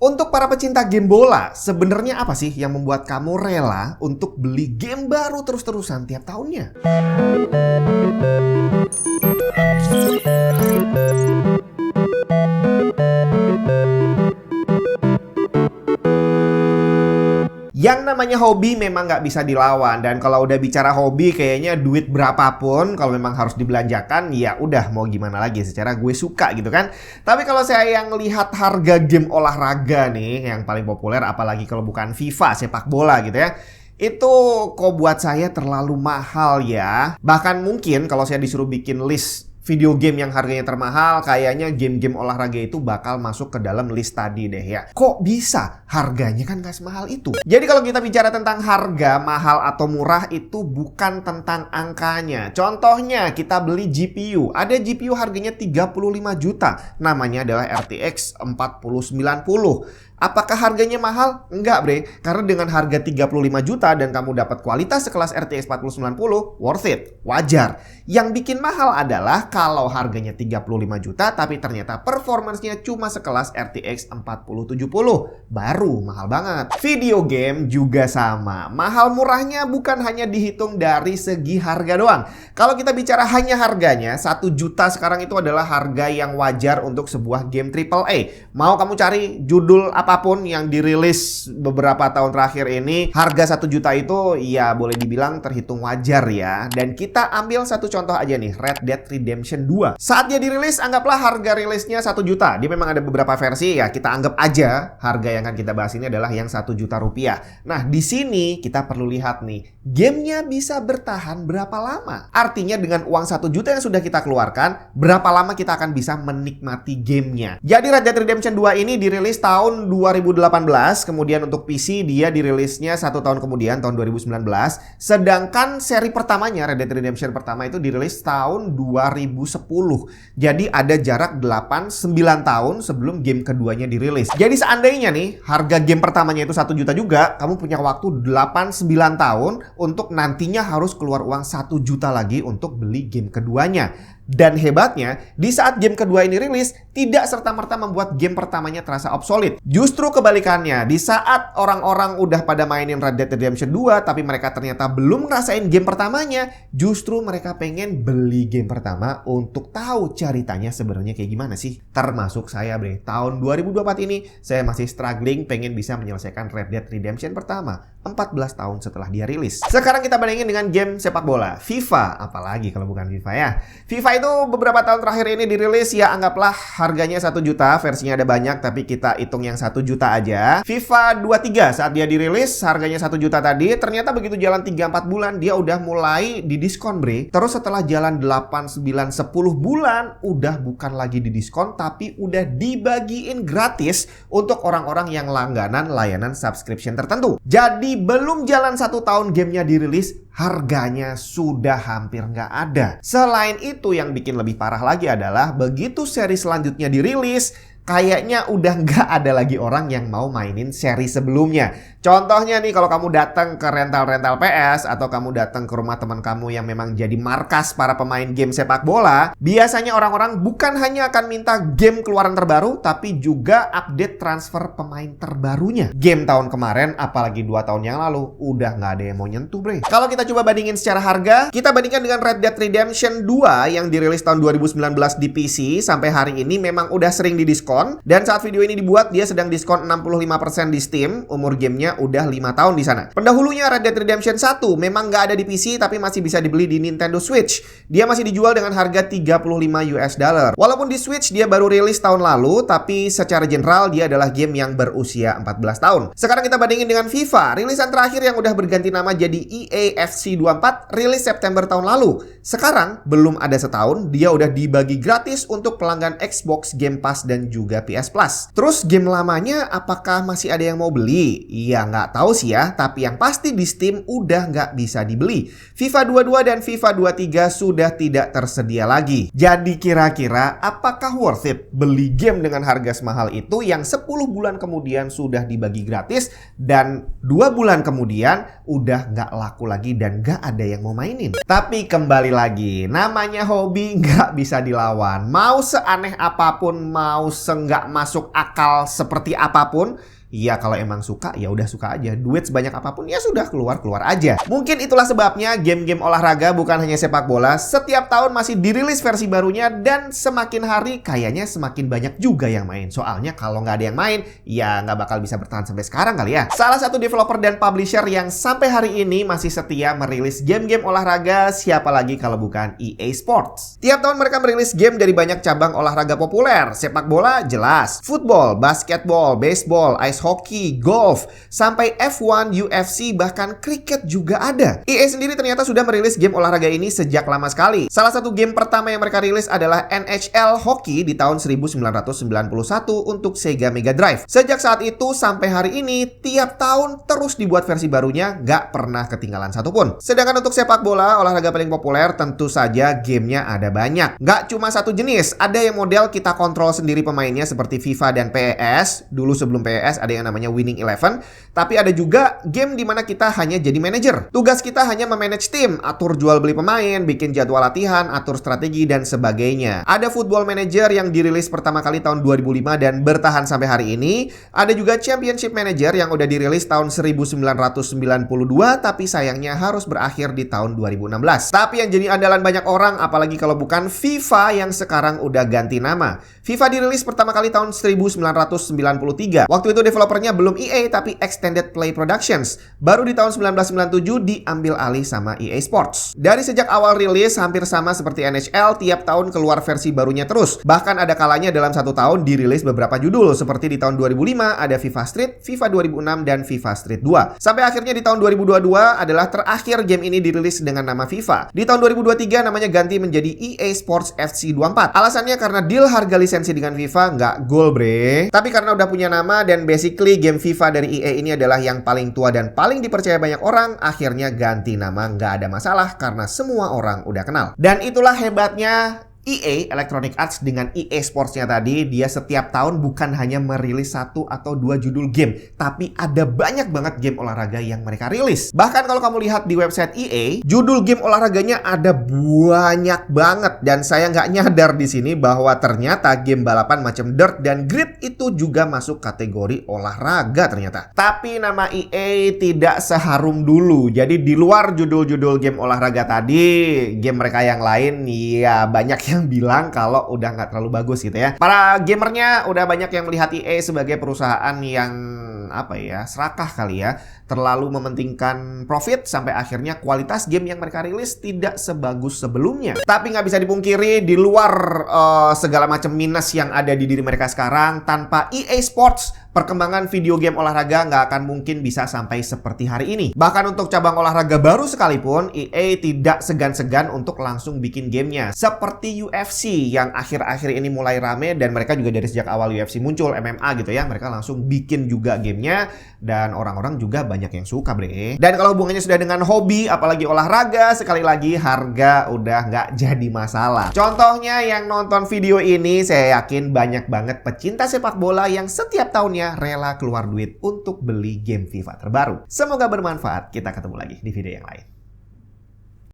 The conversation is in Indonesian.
Untuk para pecinta game bola, sebenarnya apa sih yang membuat kamu rela untuk beli game baru terus-terusan tiap tahunnya? Yang namanya hobi memang nggak bisa dilawan. Dan kalau udah bicara hobi, kayaknya duit berapapun kalau memang harus dibelanjakan, ya udah mau gimana lagi, secara gue suka gitu kan. Tapi kalau saya yang lihat harga game olahraga nih yang paling populer, apalagi kalau bukan FIFA, sepak bola gitu ya, itu kok buat saya terlalu mahal ya. Bahkan mungkin kalau saya disuruh bikin list video game yang harganya termahal, kayaknya game-game olahraga itu bakal masuk ke dalam list tadi deh ya. Kok bisa? Harganya kan gak semahal itu. Jadi kalau kita bicara tentang harga, mahal atau murah, itu bukan tentang angkanya. Contohnya kita beli GPU. Ada GPU harganya 35 juta. Namanya adalah RTX 4090. Apakah harganya mahal? Enggak bre, karena dengan harga 35 juta dan kamu dapat kualitas sekelas RTX 4090, worth it, wajar. Yang bikin mahal adalah kalau harganya 35 juta tapi ternyata performance-nya cuma sekelas RTX 4070, baru mahal banget. Video game juga sama, mahal murahnya bukan hanya dihitung dari segi harga doang. Kalau kita bicara hanya harganya, 1 juta sekarang itu adalah harga yang wajar untuk sebuah game AAA. Mau kamu cari judul apapun yang dirilis beberapa tahun terakhir ini, harga 1 juta itu ya boleh dibilang terhitung wajar ya. Dan kita ambil satu contoh aja nih, Red Dead Redemption 2. Saat dia dirilis, anggaplah harga rilisnya 1 juta. Dia memang ada beberapa versi ya, kita anggap aja harga yang akan kita bahas ini adalah yang 1 juta rupiah. Nah, di sini kita perlu lihat nih, gamenya bisa bertahan berapa lama? Artinya dengan uang 1 juta yang sudah kita keluarkan, berapa lama kita akan bisa menikmati gamenya? Jadi Red Dead Redemption 2 ini dirilis tahun 2018, kemudian untuk PC dia dirilisnya 1 tahun kemudian, tahun 2019. Sedangkan seri pertamanya, Red Dead Redemption pertama itu dirilis tahun 2010. Jadi ada jarak 8-9 tahun sebelum game keduanya dirilis. Jadi seandainya nih, harga game pertamanya itu 1 juta juga, kamu punya waktu 8-9 tahun untuk nantinya harus keluar uang 1 juta lagi untuk beli game keduanya. Dan hebatnya, di saat game kedua ini rilis, tidak serta-merta membuat game pertamanya terasa obsolete. Justru kebalikannya, di saat orang-orang udah pada mainin Red Dead Redemption 2, tapi mereka ternyata belum ngerasain game pertamanya, justru mereka pengen beli game pertama untuk tahu ceritanya sebenarnya kayak gimana sih. Termasuk saya bre, tahun 2024 ini, saya masih struggling pengen bisa menyelesaikan Red Dead Redemption pertama, 14 tahun setelah dia rilis. Sekarang kita bandingin dengan game sepak bola, FIFA, apalagi kalau bukan FIFA ya. FIFA itu beberapa tahun terakhir ini dirilis ya, anggaplah harganya 1 juta, versinya ada banyak tapi kita hitung yang 1 juta aja. FIFA 23 saat dia dirilis harganya 1 juta tadi, ternyata begitu jalan 3-4 bulan dia udah mulai didiskon bre. Terus setelah jalan 8, 9, 10 bulan udah bukan lagi didiskon tapi udah dibagiin gratis untuk orang-orang yang langganan layanan subscription tertentu. Jadi belum jalan 1 tahun gamenya dirilis, harganya sudah hampir nggak ada. Selain itu yang bikin lebih parah lagi adalah begitu seri selanjutnya dirilis, kayaknya udah nggak ada lagi orang yang mau mainin seri sebelumnya. Contohnya nih, kalau kamu datang ke rental-rental PS atau kamu datang ke rumah teman kamu yang memang jadi markas para pemain game sepak bola, biasanya orang-orang bukan hanya akan minta game keluaran terbaru, tapi juga update transfer pemain terbarunya. Game tahun kemarin, apalagi 2 tahun yang lalu, udah nggak ada yang mau nyentuh bre. Kalau kita coba bandingin secara harga, kita bandingkan dengan Red Dead Redemption 2 yang dirilis tahun 2019 di PC, sampai hari ini memang udah sering didiskon. Dan saat video ini dibuat, dia sedang diskon 65% di Steam. Umur gamenya udah 5 tahun di sana. Pendahulunya Red Dead Redemption 1 memang nggak ada di PC tapi masih bisa dibeli di Nintendo Switch. Dia masih dijual dengan harga 35 US dollar. Walaupun di Switch dia baru rilis tahun lalu, tapi secara general dia adalah game yang berusia 14 tahun. Sekarang kita bandingin dengan FIFA. Rilisan terakhir yang udah berganti nama jadi EA FC 24 rilis September tahun lalu. Sekarang belum ada setahun dia udah dibagi gratis untuk pelanggan Xbox Game Pass dan juga PS Plus. Terus game lamanya apakah masih ada yang mau beli? Iya nggak tahu sih ya, tapi yang pasti di Steam udah nggak bisa dibeli. FIFA 22 dan FIFA 23 sudah tidak tersedia lagi. Jadi kira-kira apakah worth it beli game dengan harga semahal itu yang 10 bulan kemudian sudah dibagi gratis dan 2 bulan kemudian udah nggak laku lagi dan nggak ada yang mau mainin? Tapi kembali lagi, namanya hobi nggak bisa dilawan. Mau seaneh apapun, mau seenggak masuk akal seperti apapun, ya kalau emang suka ya udah suka aja. Duit sebanyak apapun ya sudah keluar aja. Mungkin itulah sebabnya game-game olahraga bukan hanya sepak bola setiap tahun masih dirilis versi barunya, dan semakin hari kayaknya semakin banyak juga yang main. Soalnya kalau nggak ada yang main ya nggak bakal bisa bertahan sampai sekarang kali ya. Salah satu developer dan publisher yang sampai hari ini masih setia merilis game-game olahraga siapa lagi kalau bukan EA Sports. Tiap tahun mereka merilis game dari banyak cabang olahraga populer. Sepak bola jelas, football, basketball, baseball, ice hoki, golf, sampai F1, UFC, bahkan kriket juga ada. EA sendiri ternyata sudah merilis game olahraga ini sejak lama sekali. Salah satu game pertama yang mereka rilis adalah NHL Hockey di tahun 1991 untuk Sega Mega Drive. Sejak saat itu sampai hari ini, tiap tahun terus dibuat versi barunya, gak pernah ketinggalan satupun. Sedangkan untuk sepak bola, olahraga paling populer, tentu saja gamenya ada banyak. Gak cuma satu jenis, ada yang model kita kontrol sendiri pemainnya seperti FIFA dan PES. Dulu sebelum PES ada yang namanya Winning Eleven, tapi ada juga game di mana kita hanya jadi manajer. Tugas kita hanya memanage tim, atur jual beli pemain, bikin jadwal latihan, atur strategi dan sebagainya. Ada Football Manager yang dirilis pertama kali tahun 2005 dan bertahan sampai hari ini. Ada juga Championship Manager yang udah dirilis tahun 1992 tapi sayangnya harus berakhir di tahun 2016. Tapi yang jadi andalan banyak orang, apalagi kalau bukan FIFA yang sekarang udah ganti nama. FIFA dirilis pertama kali tahun 1993. Waktu itu developernya belum EA tapi Extended Play Productions. Baru di tahun 1997 diambil alih sama EA Sports. Dari sejak awal rilis hampir sama seperti NHL, tiap tahun keluar versi barunya terus. Bahkan ada kalanya dalam satu tahun dirilis beberapa judul, seperti di tahun 2005 ada FIFA Street, FIFA 2006 dan FIFA Street 2. Sampai akhirnya di tahun 2022 adalah terakhir game ini dirilis dengan nama FIFA. Di tahun 2023 namanya ganti menjadi EA Sports FC 24. Alasannya karena deal harga lisensi dengan FIFA nggak goal bre. Tapi karena udah punya nama dan basically game FIFA dari EA ini adalah yang paling tua dan paling dipercaya banyak orang, akhirnya ganti nama nggak ada masalah karena semua orang udah kenal. Dan itulah hebatnya EA, Electronic Arts dengan EA Sports-nya tadi. Dia setiap tahun bukan hanya merilis 1 atau 2 judul game, tapi ada banyak banget game olahraga yang mereka rilis. Bahkan kalau kamu lihat di website EA, judul game olahraganya ada banyak banget. Dan saya nggak nyadar di sini bahwa ternyata game balapan macam Dirt dan Grid itu juga masuk kategori olahraga ternyata. Tapi nama EA tidak seharum dulu. Jadi di luar judul-judul game olahraga tadi, game mereka yang lain ya banyak yang bilang kalau udah nggak terlalu bagus gitu ya. Para gamernya udah banyak yang melihat EA sebagai perusahaan yang serakah kali ya, terlalu mementingkan profit sampai akhirnya kualitas game yang mereka rilis tidak sebagus sebelumnya. Tapi nggak bisa dipungkiri, di luar segala macam minus yang ada di diri mereka sekarang, tanpa EA Sports perkembangan video game olahraga nggak akan mungkin bisa sampai seperti hari ini. Bahkan untuk cabang olahraga baru sekalipun, EA tidak segan-segan untuk langsung bikin gamenya. Seperti UFC yang akhir-akhir ini mulai rame, dan mereka juga dari sejak awal UFC muncul, MMA gitu ya, mereka langsung bikin juga gamenya, dan orang-orang juga banyak yang suka bre. Dan kalau hubungannya sudah dengan hobi, apalagi olahraga, sekali lagi harga udah nggak jadi masalah. Contohnya yang nonton video ini, saya yakin banyak banget pecinta sepak bola yang setiap tahunnya rela keluar duit untuk beli game FIFA terbaru. Semoga bermanfaat. Kita ketemu lagi di video yang lain.